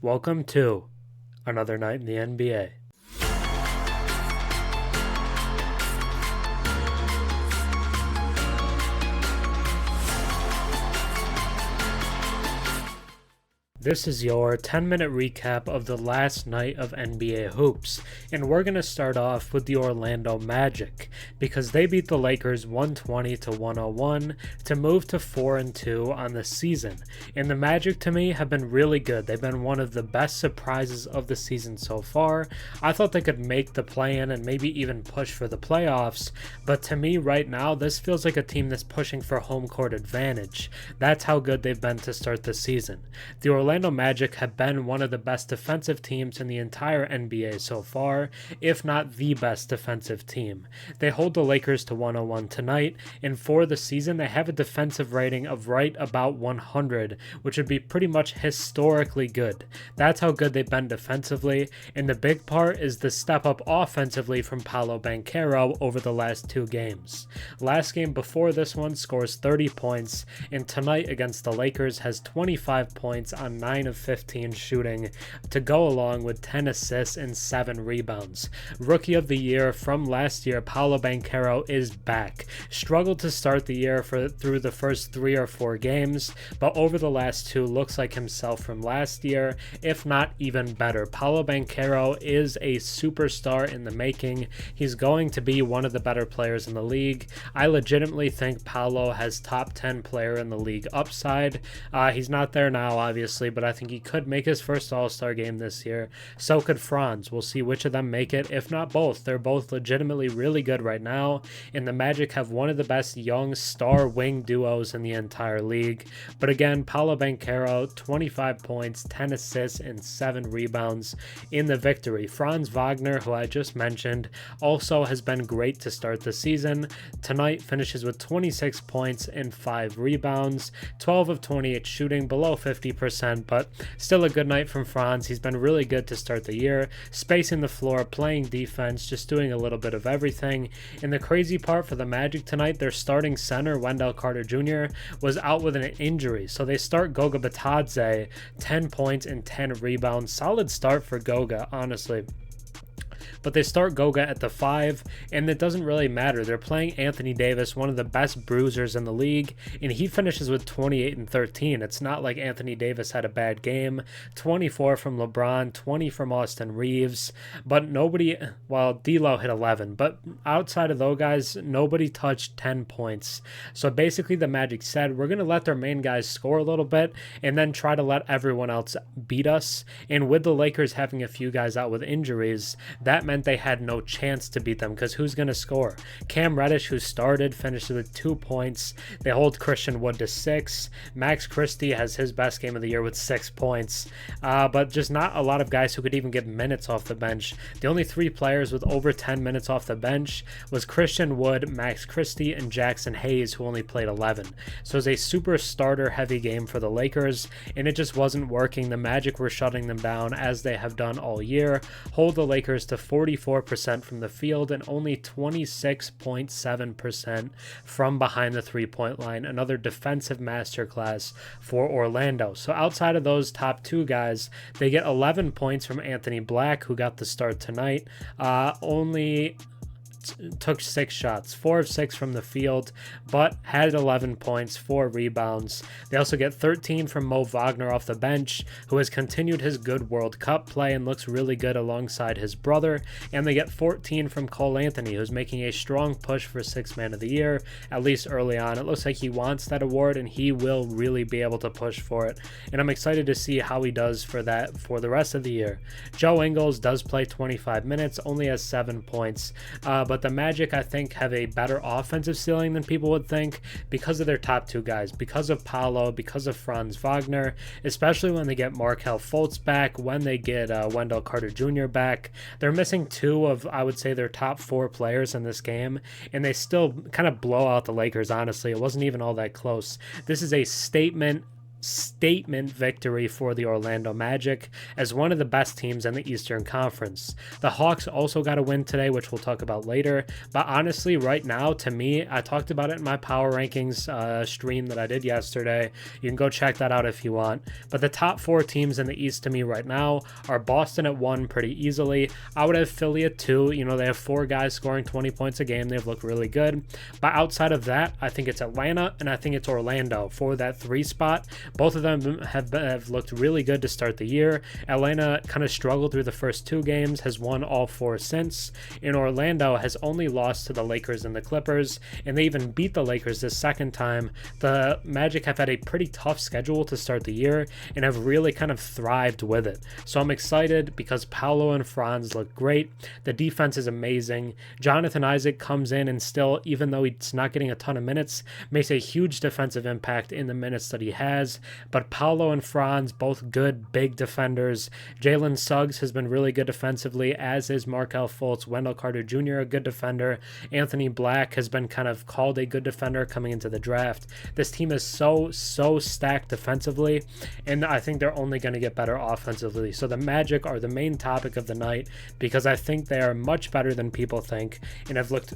Welcome to another night in the NBA. This is your 10-minute recap of the last night of NBA hoops, and we're going to start off with the Orlando Magic, because they beat the Lakers 120-101 to move to 4-2 on the season. And the Magic, to me, have been really good. They've been one of the best surprises of the season so far. I thought they could make the play-in and maybe even push for the playoffs, but to me right now, this feels like a team that's pushing for home court advantage. That's how good they've been to start the season. The Orlando Magic have been one of the best defensive teams in the entire NBA so far, if not the best defensive team. They hold the Lakers to 101 tonight, and for the season they have a defensive rating of right about 100, which would be pretty much historically good. That's how good they've been defensively, and the big part is the step up offensively from Paolo Banchero over the last two games. Last game before this one scores 30 points, and tonight against the Lakers has 25 points on 9 of 15 shooting to go along with 10 assists and 7 rebounds. Rookie of the year from last year, Paolo Banchero is back. Struggled to start the year through the first 3 or 4 games, but over the last 2 looks like himself from last year, if not even better. Paolo Banchero is a superstar in the making. He's going to be one of the better players in the league. I legitimately think Paolo has top 10 player in the league upside. He's not there now, obviously, but I think he could make his first All-Star game this year. So could Franz. We'll see which of them make it, if not both. They're both legitimately really good right now, and the Magic have one of the best young star wing duos in the entire league. But again, Paolo Banchero, 25 points, 10 assists, and 7 rebounds in the victory. Franz Wagner, who I just mentioned, also has been great to start the season. Tonight finishes with 26 points and 5 rebounds, 12 of 28 shooting, below 50%, but still a good night from Franz. He's been really good to start the year, spacing the floor, playing defense, just doing a little bit of everything. And the crazy part for the Magic tonight, their starting center, Wendell Jr., was out with an injury. So they start Goga Bitadze, 10 points and 10 rebounds. Solid start for Goga, honestly. But they start Goga at the 5, and it doesn't really matter. They're playing Anthony Davis, one of the best bruisers in the league, and he finishes with 28 and 13. It's not like Anthony Davis had a bad game. 24 from LeBron, 20 from Austin Reaves, but nobody, well, D'Lo hit 11, but outside of those guys, nobody touched 10 points. So basically the Magic said, we're going to let their main guys score a little bit, and then try to let everyone else beat us. And with the Lakers having a few guys out with injuries, that meant they had no chance to beat them, because who's going to score? Cam Reddish, who started, finished with 2 points. They hold Christian Wood to 6. Max Christie has his best game of the year with 6 points, but just not a lot of guys who could even get minutes off the bench. The only 3 players with over 10 minutes off the bench was Christian Wood, Max Christie, and Jackson Hayes, who only played 11. So it was a super starter heavy game for the Lakers, and it just wasn't working. The Magic were shutting them down, as they have done all year. Hold the Lakers to 44% from the field and only 26.7% from behind the three-point line. Another defensive masterclass for Orlando. So outside of those top 2 guys, they get 11 points from Anthony Black, who got the start tonight. Only took 6 shots, 4 of 6 from the field, but had 11 points, 4 rebounds. They also get 13 from Mo Wagner off the bench, who has continued his good World Cup play and looks really good alongside his brother. And they get 14 from Cole Anthony, who's making a strong push for 6th Man of the Year, at least early on. It looks like he wants that award, and he will really be able to push for it. And I'm excited to see how he does for that for the rest of the year. Joe Ingles does play 25 minutes, only has 7 points, but the Magic, I think, have a better offensive ceiling than people would think because of their top 2 guys, because of Paolo, because of Franz Wagner, especially when they get Markelle Fultz back, when they get Wendell Jr. back. They're missing 2 of, I would say, their top 4 players in this game, and they still kind of blow out the Lakers, honestly. It wasn't even all that close. This is a statement statement victory for the Orlando Magic as one of the best teams in the Eastern Conference. The Hawks also got a win today, which we'll talk about later, but honestly right now, to me, I talked about it in my power rankings stream that I did yesterday. You can go check that out if you want, but the top 4 teams in the East to me right now are Boston at 1 pretty easily. I would have Philly at 2. You know, they have 4 guys scoring 20 points a game. They've looked really good, but outside of that, I think it's Atlanta and I think it's Orlando for that 3 spot. Both of them have looked really good to start the year. Atlanta kind of struggled through the first 2 games, has won all 4 since. And Orlando has only lost to the Lakers and the Clippers, and they even beat the Lakers this second time. The Magic have had a pretty tough schedule to start the year and have really kind of thrived with it. So I'm excited because Paolo and Franz look great. The defense is amazing. Jonathan Isaac comes in and still, even though he's not getting a ton of minutes, makes a huge defensive impact in the minutes that he has. But Paolo and Franz, both good, big defenders. Jalen Suggs has been really good defensively, as is Markelle, Fultz. Wendell Carter Jr., a good defender. Anthony Black has been kind of called a good defender coming into the draft. This team is so stacked defensively, and I think they're only going to get better offensively. So the Magic are the main topic of the night because I think they are much better than people think and have looked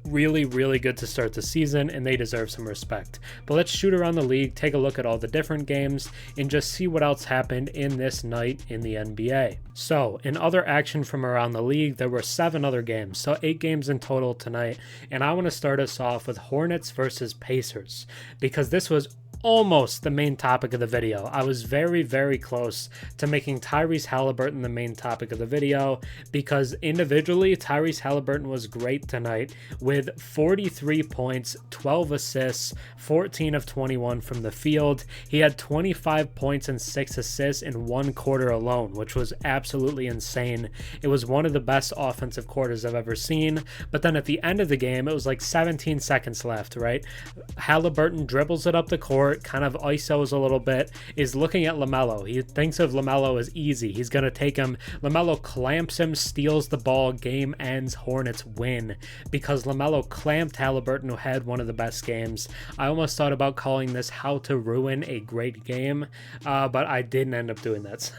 really good to start the season, and they deserve some respect. But let's shoot around the league, take a look at all the different games, and just see what else happened in this night in the NBA. So in other action from around the league, there were 7 other games, so 8 games in total tonight, and I want to start us off with Hornets versus Pacers because this was almost the main topic of the video. I was very close to making Tyrese Halliburton the main topic of the video because individually Tyrese Halliburton was great tonight with 43 points, 12 assists, 14 of 21 from the field. He had 25 points and 6 assists in 1 quarter alone, which was absolutely insane. It was one of the best offensive quarters I've ever seen, but then at the end of the game, it was like 17 seconds left, right? Halliburton dribbles it up the court, kind of ISOs a little bit, is looking at LaMelo. He thinks of LaMelo as easy. He's going to take him. LaMelo clamps him, steals the ball, game ends, Hornets win because LaMelo clamped Halliburton, who had one of the best games. I almost thought about calling this how to ruin a great game, but I didn't end up doing that.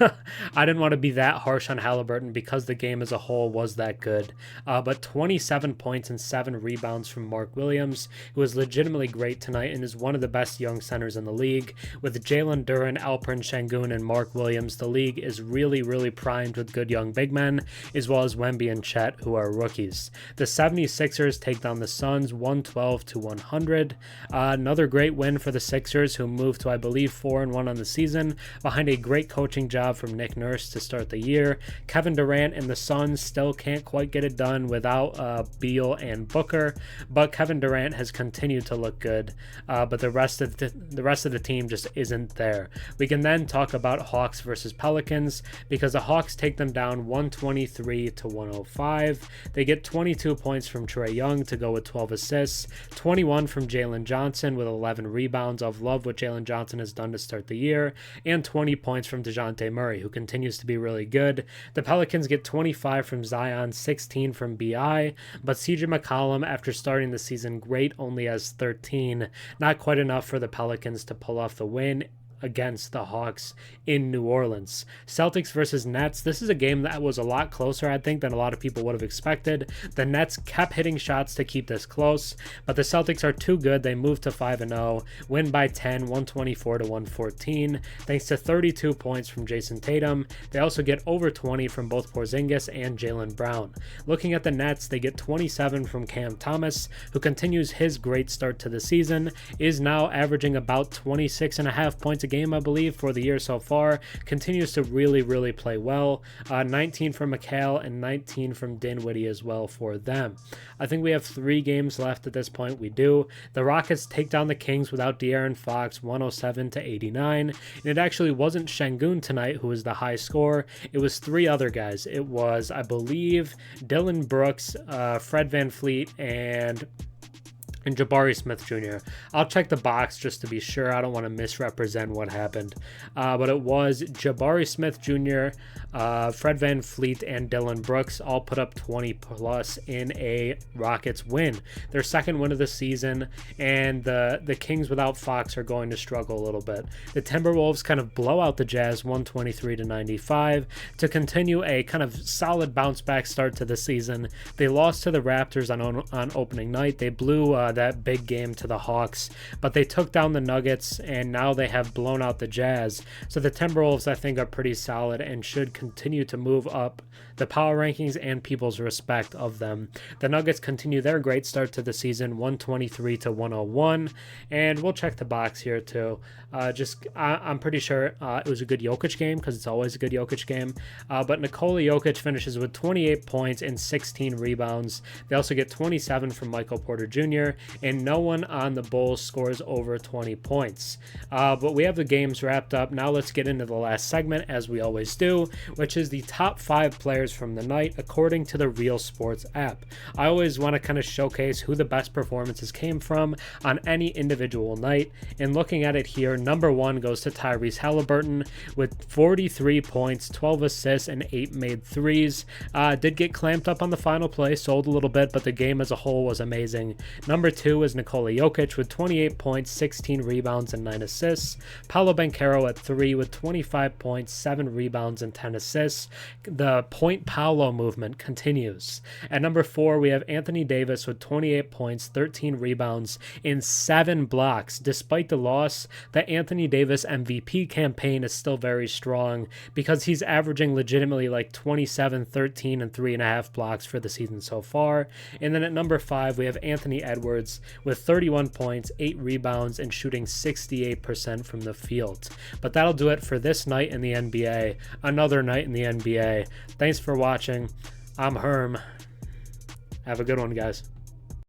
I didn't want to be that harsh on Halliburton because the game as a whole was that good. But 27 points and 7 rebounds from Mark Williams, who was legitimately great tonight and is one of the best young centers in the league. With Jalen Duren, Alperen Şengün, and Mark Williams, the league is really primed with good young big men, as well as Wemby and Chet, who are rookies. The 76ers take down the Suns 112-100. Another great win for the Sixers, who moved to, I believe, 4-1 on the season, behind a great coaching job from Nick Nurse to start the year. Kevin Durant and the Suns still can't quite get it done without Beal and Booker, but Kevin Durant has continued to look good, but the rest of the team just isn't there. We can then talk about Hawks versus Pelicans because the Hawks take them down 123-105. They get 22 points from Trae Young to go with 12 assists, 21 from Jalen Johnson with 11 rebounds. I've loved what Jalen Johnson has done to start the year, and 20 points from DeJounte Murray, who continues to be really good. The Pelicans get 25 from Zion, 16 from BI, but CJ McCollum, after starting the season great, only has 13. Not quite enough for the Pelicans to pull off the win against the Hawks in New Orleans. Celtics versus Nets. This is a game that was a lot closer, I think, than a lot of people would have expected. The Nets kept hitting shots to keep this close, but the Celtics are too good. They move to 5-0, win by 10, 124-114, thanks to 32 points from Jason Tatum. They also get over 20 from both Porzingis and Jaylen Brown. Looking at the Nets, they get 27 from Cam Thomas, who continues his great start to the season, is now averaging about 26.5 points a game, I believe, for the year so far. Continues to really play well. 19 from Markelle and 19 from Dinwiddie as well for them. I think we have 3 games left at this point. We do. The Rockets take down the Kings without De'Aaron Fox 107-89. And it actually wasn't Şengün tonight who was the high scorer. It was 3 other guys. It was, I believe, Dylan Brooks, Fred VanVleet, and and Jabari Smith Jr. I'll check the box just to be sure. I don't want to misrepresent what happened. But it was Jabari Smith Jr., Fred VanVleet, and Dylan Brooks all put up 20 plus in a Rockets win. Their second win of the season, and the Kings without Fox are going to struggle a little bit. The Timberwolves kind of blow out the Jazz 123-95 to continue a kind of solid bounce back start to the season. They lost to the Raptors on opening night. They blew that big game to the Hawks, but they took down the Nuggets, and now they have blown out the Jazz. So the Timberwolves, I think, are pretty solid and should continue to move up the power rankings and people's respect of them. The Nuggets continue their great start to the season, 123-101, and we'll check the box here too. I'm pretty sure it was a good Jokic game, because it's always a good Jokic game. But Nikola Jokic finishes with 28 points and 16 rebounds. They also get 27 from Michael Porter Jr., and no one on the Bulls scores over 20 points. But we have the games wrapped up. Now let's get into the last segment, as we always do, which is the top 5 players from the night according to the Real Sports app. I always want to kind of showcase who the best performances came from on any individual night, and looking at it here, number 1 goes to Tyrese Halliburton with 43 points, 12 assists, and 8 made threes. Did get clamped up on the final play, sold a little bit, but the game as a whole was amazing. Number 2 is Nikola Jokic with 28 points, 16 rebounds, and 9 assists. Paolo Banchero at 3 with 25 points, 7 rebounds, and 10 assists. The Point Paolo movement continues. At number 4, we have Anthony Davis with 28 points, 13 rebounds, and 7 blocks. Despite the loss, the Anthony Davis MVP campaign is still very strong, because he's averaging legitimately like 27, 13, and 3.5 blocks for the season so far. And then at number 5, we have Anthony Edwards with 31 points, 8 rebounds, and shooting 68% from the field. But that'll do it for this night in the NBA. Another night in the NBA. Thanks for watching. I'm Herm. Have a good one, guys.